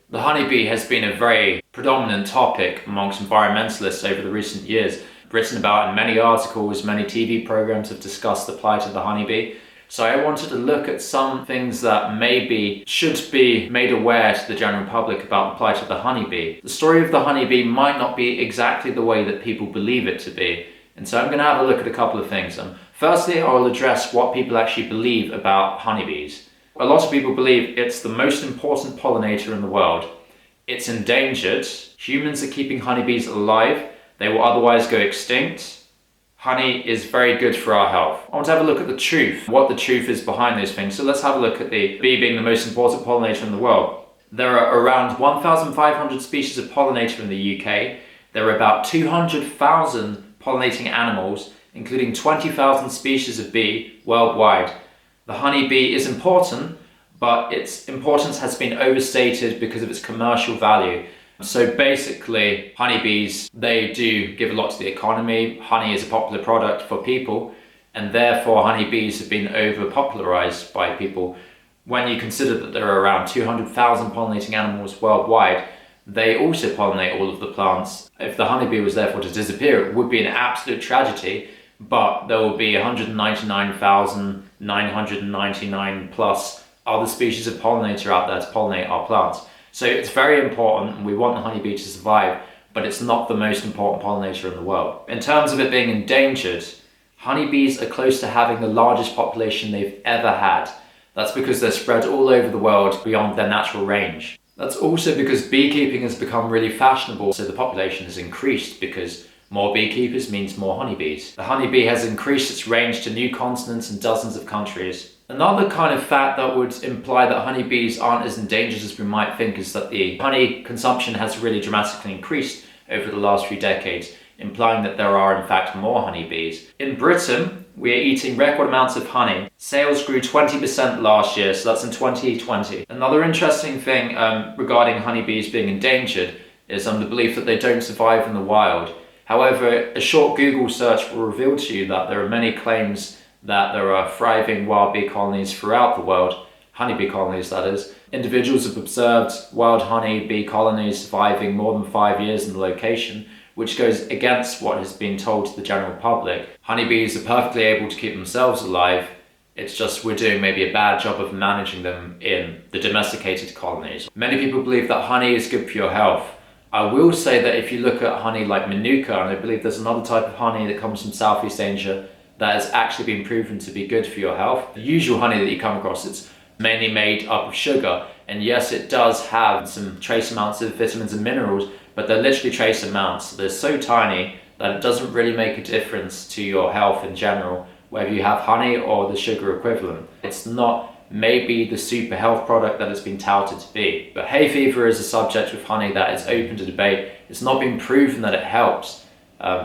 The honeybee has been a very predominant topic amongst environmentalists over the recent years, written about in many articles, many TV programs have discussed the plight of the honeybee. So I wanted to look at some things that maybe should be made aware to the general public about the plight of the honeybee. The story of the honeybee might not be exactly the way that people believe it to be. And so I'm going to have a look at a couple of things. Firstly, I will address what people actually believe about honeybees. A lot of people believe it's the most important pollinator in the world. It's endangered. Humans are keeping honeybees alive. They will otherwise go extinct. Honey is very good for our health. I want to have a look at the truth, what the truth is behind those things. So let's have a look at the bee being the most important pollinator in the world. There are around 1,500 species of pollinator in the UK. There are about 200,000 pollinating animals, including 20,000 species of bee worldwide. The honeybee is important, but its importance has been overstated because of its commercial value. So basically, honeybees, they do give a lot to the economy. Honey is a popular product for people, and therefore honeybees have been over-popularized by people. When you consider that there are around 200,000 pollinating animals worldwide, they also pollinate all of the plants. If the honeybee was therefore to disappear, it would be an absolute tragedy, but there will be 199,999 plus other species of pollinator out there to pollinate our plants. So it's very important, and we want the honeybee to survive, but it's not the most important pollinator in the world. In terms of it being endangered, honeybees are close to having the largest population they've ever had. That's because they're spread all over the world beyond their natural range. That's also because beekeeping has become really fashionable, so the population has increased because more beekeepers means more honeybees. The honeybee has increased its range to new continents and dozens of countries. Another kind of fact that would imply that honeybees aren't as endangered as we might think is that the honey consumption has really dramatically increased over the last few decades, implying that there are in fact more honeybees. In Britain, we are eating record amounts of honey. Sales grew 20% last year, so that's in 2020. Another interesting thing regarding honeybees being endangered is the belief that they don't survive in the wild. However, a short Google search will reveal to you that there are many claims that there are thriving wild bee colonies throughout the world, honeybee colonies that is. Individuals have observed wild honeybee colonies surviving more than 5 years in the location, which goes against what has been told to the general public. Honeybees are perfectly able to keep themselves alive, it's just we're doing maybe a bad job of managing them in the domesticated colonies. Many people believe that honey is good for your health. I will say that if you look at honey like Manuka, and I believe there's another type of honey that comes from Southeast Asia that has actually been proven to be good for your health. The usual honey that you come across, it's mainly made up of sugar, and yes, it does have some trace amounts of vitamins and minerals, but they're literally trace amounts. They're so tiny that it doesn't really make a difference to your health in general, whether you have honey or the sugar equivalent. It's not maybe the super health product that it's been touted to be. But hay fever is a subject with honey that is open to debate. It's not been proven that it helps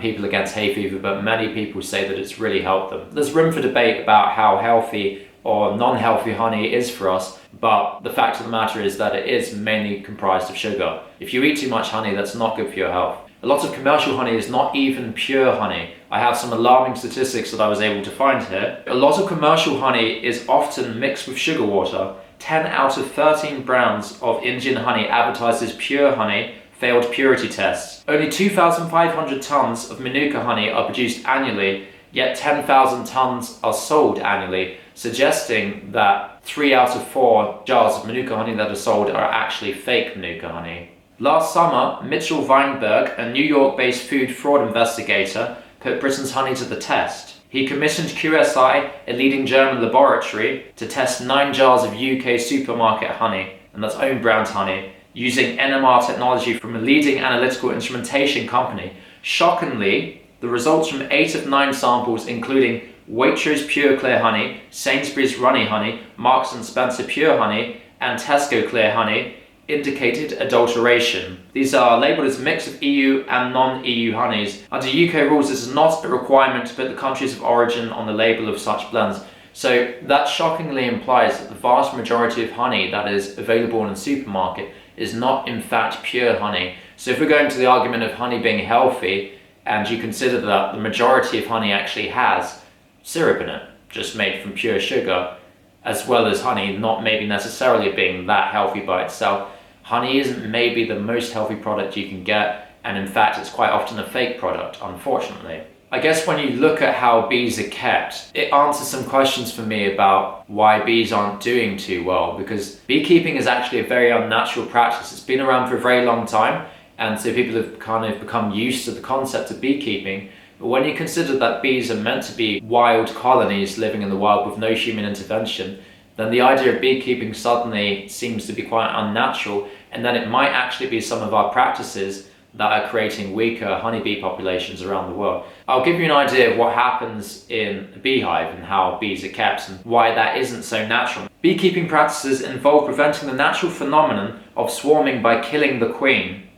people against hay fever, but many people say that it's really helped them. There's room for debate about how healthy or non-healthy honey is for us, but the fact of the matter is that it is mainly comprised of sugar. If you eat too much honey, that's not good for your health. A lot of commercial honey is not even pure honey. I have some alarming statistics that I was able to find here. A lot of commercial honey is often mixed with sugar water. 10 out of 13 brands of Indian honey advertised as pure honey failed purity tests. Only 2,500 tons of Manuka honey are produced annually, yet 10,000 tons are sold annually, suggesting that 3 out of 4 jars of Manuka honey that are sold are actually fake Manuka honey. Last summer, Mitchell Weinberg, a New York-based food fraud investigator, put Britain's honey to the test. He commissioned QSI, a leading German laboratory, to test 9 jars of UK supermarket honey, and that's own brand honey, using NMR technology from a leading analytical instrumentation company. Shockingly, the results from 8 of 9 samples, including Waitrose Pure Clear Honey, Sainsbury's Runny Honey, Marks & Spencer Pure Honey, and Tesco Clear Honey, indicated adulteration. These are labelled as a mix of EU and non-EU honeys. Under UK rules, this is not a requirement to put the countries of origin on the label of such blends. So that shockingly implies that the vast majority of honey that is available in a supermarket is not in fact pure honey. So if we're going to the argument of honey being healthy, and you consider that the majority of honey actually has syrup in it, just made from pure sugar, as well as honey not maybe necessarily being that healthy by itself, Honey isn't maybe the most healthy product you can get, and in fact it's quite often a fake product, unfortunately. I guess when you look at how bees are kept, it answers some questions for me about why bees aren't doing too well, because beekeeping is actually a very unnatural practice. It's been around for a very long time, and so people have kind of become used to the concept of beekeeping. But when you consider that bees are meant to be wild colonies living in the wild with no human intervention, then the idea of beekeeping suddenly seems to be quite unnatural, and then it might actually be some of our practices that are creating weaker honeybee populations around the world. I'll give you an idea of what happens in a beehive and how bees are kept and why that isn't so natural. Beekeeping practices involve preventing the natural phenomenon of swarming by killing the queen,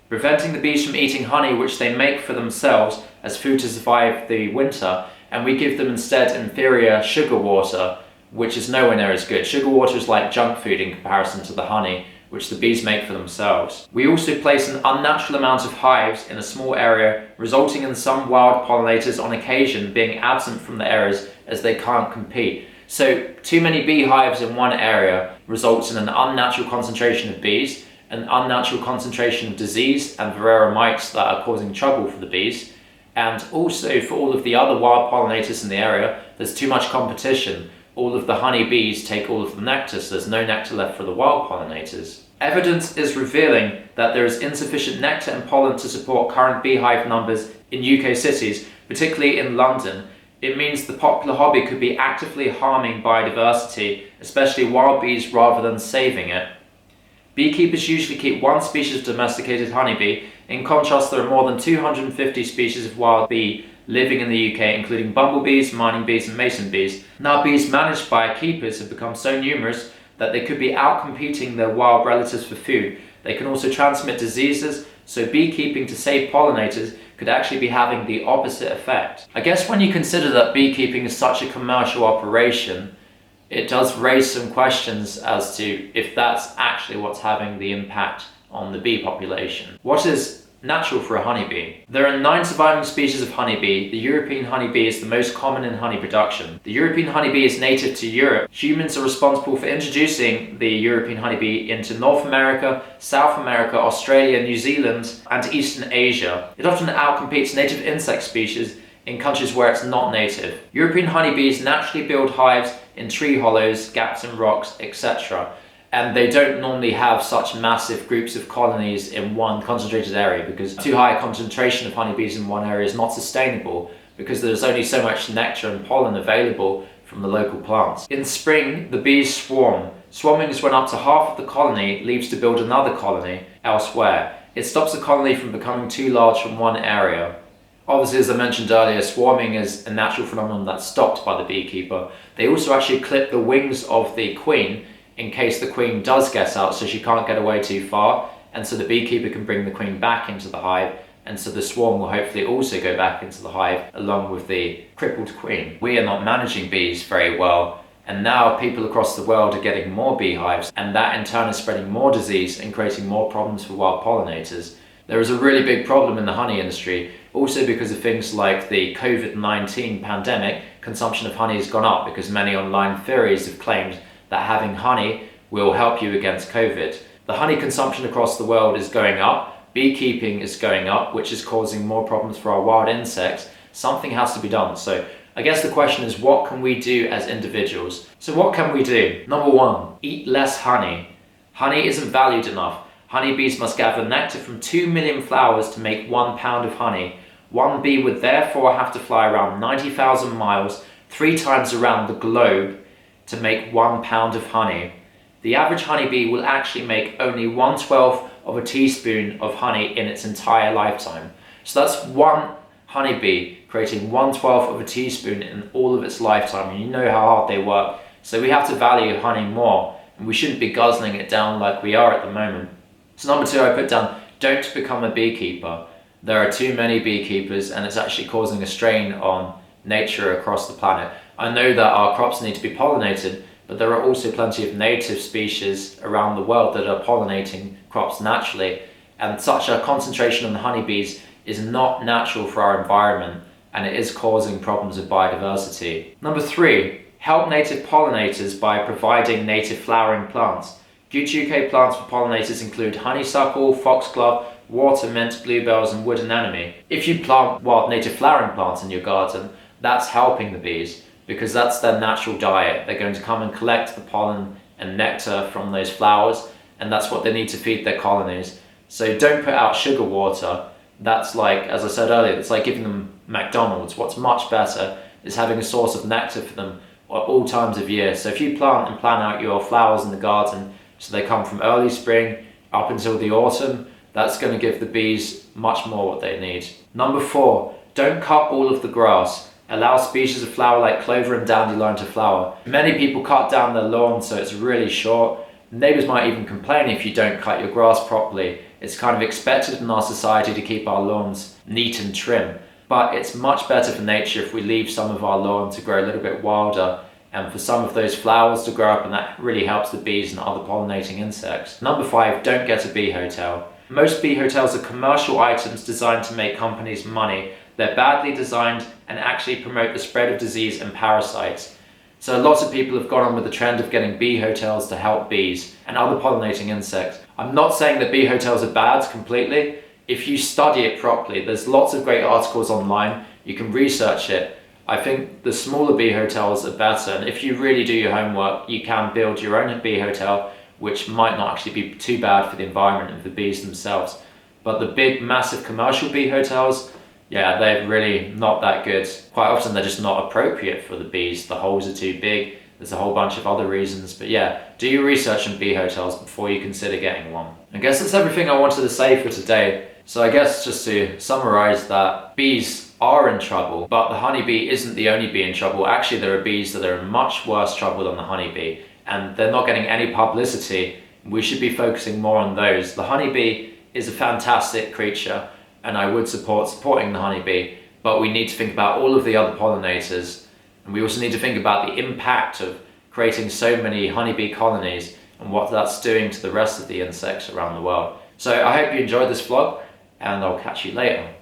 preventing the bees from eating honey which they make for themselves as food to survive the winter, and we give them instead inferior sugar water, which is nowhere near as good. Sugar water is like junk food in comparison to the honey which the bees make for themselves. We also place an unnatural amount of hives in a small area, resulting in some wild pollinators on occasion being absent from the areas as they can't compete. So too many beehives in one area results in an unnatural concentration of bees, an unnatural concentration of disease and varroa mites that are causing trouble for the bees. And also for all of the other wild pollinators in the area, there's too much competition. All of the honey bees take all of the nectar, so there's no nectar left for the wild pollinators. Evidence is revealing that there is insufficient nectar and pollen to support current beehive numbers in UK cities, particularly in London. It means the popular hobby could be actively harming biodiversity, especially wild bees, rather than saving it. Beekeepers usually keep one species of domesticated honeybee. In contrast, there are more than 250 species of wild bee living in the UK, including bumblebees, mining bees and mason bees. Now, bees managed by keepers have become so numerous that they could be outcompeting their wild relatives for food. They can also transmit diseases, so beekeeping to save pollinators could actually be having the opposite effect. I guess when you consider that beekeeping is such a commercial operation, it does raise some questions as to if that's actually what's having the impact on the bee population. What is natural for a honeybee? There are 9 surviving species of honeybee. The European honeybee is the most common in honey production. The European honeybee is native to Europe. Humans are responsible for introducing the European honeybee into North America, South America, Australia, New Zealand, and Eastern Asia. It often outcompetes native insect species in countries where it's not native. European honeybees naturally build hives in tree hollows, gaps in rocks, etc. And they don't normally have such massive groups of colonies in one concentrated area, because too high a concentration of honeybees in one area is not sustainable, because there's only so much nectar and pollen available from the local plants. In spring, the bees swarm. Swarming is when up to half of the colony leaves to build another colony elsewhere. It stops the colony from becoming too large from one area. Obviously, as I mentioned earlier, swarming is a natural phenomenon that's stopped by the beekeeper. They also actually clip the wings of the queen in case the queen does get out, so she can't get away too far, and so the beekeeper can bring the queen back into the hive, and so the swarm will hopefully also go back into the hive along with the crippled queen. We are not managing bees very well, and now people across the world are getting more beehives, and that in turn is spreading more disease and creating more problems for wild pollinators. There is a really big problem in the honey industry, also because of things like the COVID-19 pandemic. Consumption of honey has gone up because many online theories have claimed that having honey will help you against COVID. The honey consumption across the world is going up, beekeeping is going up, which is causing more problems for our wild insects. Something has to be done. So I guess the question is, what can we do as individuals? So what can we do? Number 1, eat less honey. Honey isn't valued enough. Honeybees must gather nectar from 2 million flowers to make 1 pound of honey. One bee would therefore have to fly around 90,000 miles, 3 times around the globe, to make 1 pound of honey. The average honeybee will actually make only 1/12 of a teaspoon of honey in its entire lifetime. So that's one honeybee creating 1/12 of a teaspoon in all of its lifetime, and you know how hard they work. So we have to value honey more, and we shouldn't be guzzling it down like we are at the moment. So number 2, I put down, don't become a beekeeper. There are too many beekeepers, and it's actually causing a strain on nature across the planet. I know that our crops need to be pollinated, but there are also plenty of native species around the world that are pollinating crops naturally, and such a concentration on the honeybees is not natural for our environment, and it is causing problems with biodiversity. Number 3, help native pollinators by providing native flowering plants. Future UK plants for pollinators include honeysuckle, foxglove, water mint, bluebells and wood anemone. If you plant wild native flowering plants in your garden, that's helping the bees because that's their natural diet. They're going to come and collect the pollen and nectar from those flowers, and that's what they need to feed their colonies. So don't put out sugar water. That's like, as I said earlier, it's like giving them McDonald's. What's much better is having a source of nectar for them at all times of year. So if you plant and plan out your flowers in the garden so they come from early spring up until the autumn, that's going to give the bees much more what they need. Number 4, don't cut all of the grass. Allow species of flower like clover and dandelion to flower. Many people cut down their lawn so it's really short. Neighbours might even complain if you don't cut your grass properly. It's kind of expected in our society to keep our lawns neat and trim, but it's much better for nature if we leave some of our lawn to grow a little bit wilder and for some of those flowers to grow up, and that really helps the bees and other pollinating insects. Number 5, don't get a bee hotel. Most bee hotels are commercial items designed to make companies money. They're badly designed and actually promote the spread of disease and parasites. So lots of people have gone on with the trend of getting bee hotels to help bees and other pollinating insects. I'm not saying that bee hotels are bad completely. If you study it properly, there's lots of great articles online. You can research it. I think the smaller bee hotels are better, and if you really do your homework, you can build your own bee hotel, which might not actually be too bad for the environment and for the bees themselves. But the big, massive commercial bee hotels, yeah, they're really not that good. Quite often they're just not appropriate for the bees. The holes are too big. There's a whole bunch of other reasons. But yeah, do your research on bee hotels before you consider getting one. I guess that's everything I wanted to say for today. So I guess just to summarize that, bees are in trouble, but the honeybee isn't the only bee in trouble. Actually, there are bees that are in much worse trouble than the honeybee, and they're not getting any publicity. We should be focusing more on those. The honeybee is a fantastic creature, and I would supporting the honeybee, but we need to think about all of the other pollinators, and we also need to think about the impact of creating so many honeybee colonies and what that's doing to the rest of the insects around the world. So I hope you enjoyed this vlog, and I'll catch you later.